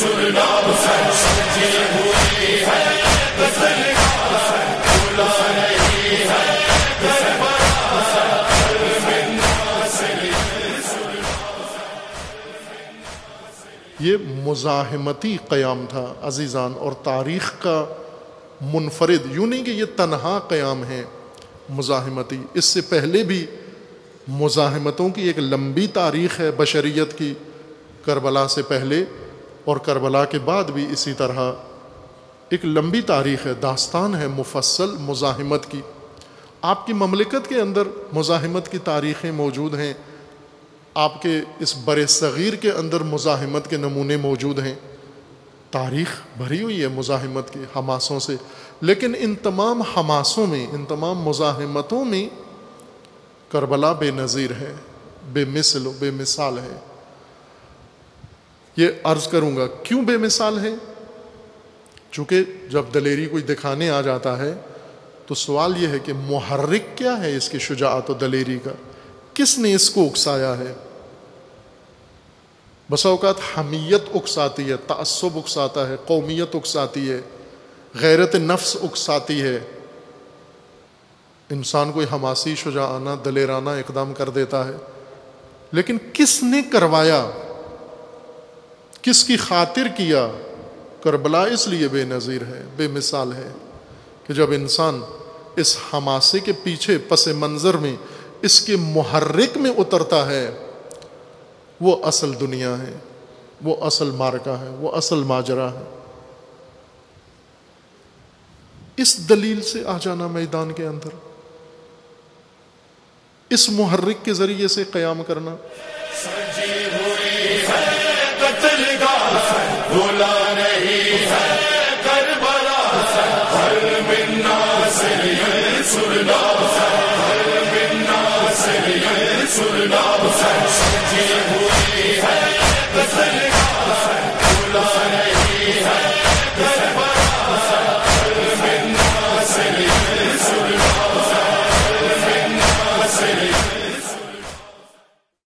سننا حسین سجی ہوئی ہے غزل حسین بھولا نہیں ہے یہ مزاحمتی قیام تھا عزیزان، اور تاریخ کا منفرد، یوں نہیں کہ یہ تنہا قیام ہے مزاحمتی، اس سے پہلے بھی مزاحمتوں کی ایک لمبی تاریخ ہے بشریت کی، کربلا سے پہلے اور کربلا کے بعد بھی اسی طرح ایک لمبی تاریخ ہے، داستان ہے مفصل مزاحمت کی۔ آپ کی مملکت کے اندر مزاحمت کی تاریخیں موجود ہیں، آپ کے اس بر صغیر کے اندر مزاحمت کے نمونے موجود ہیں، تاریخ بھری ہوئی ہے مزاحمت کی حماسوں سے، لیکن ان تمام حماسوں میں، ان تمام مزاحمتوں میں کربلا بے نظیر ہے، بے مثل و بے مثال ہے۔ یہ عرض کروں گا کیوں بے مثال ہے؟ چونکہ جب دلیری کوئی دکھانے آ جاتا ہے تو سوال یہ ہے کہ محرک کیا ہے اس کی شجاعت و دلیری کا، کس نے اس کو اکسایا ہے؟ بسا اوقات حمیت اکساتی ہے، تعصب اکساتا ہے، قومیت اکساتی ہے، غیرت نفس اکساتی ہے، انسان کوئی حماسی شجاعانہ دلیرانہ اقدام کر دیتا ہے، لیکن کس نے کروایا، کس کی خاطر کیا؟ کربلا اس لیے بے نظیر ہے، بے مثال ہے کہ جب انسان اس حماسے کے پیچھے پس منظر میں اس کے محرک میں اترتا ہے، وہ اصل دنیا ہے، وہ اصل معرکہ ہے، وہ اصل ماجرا ہے۔ اس دلیل سے آ جانا میدان کے اندر، اس محرک کے ذریعے سے قیام کرنا۔ سجی ہوئی ہے قتل گاہ بھولا نہیں ہے کربلا ہر منا سے یہ سننا ہر منا سے یہ سننا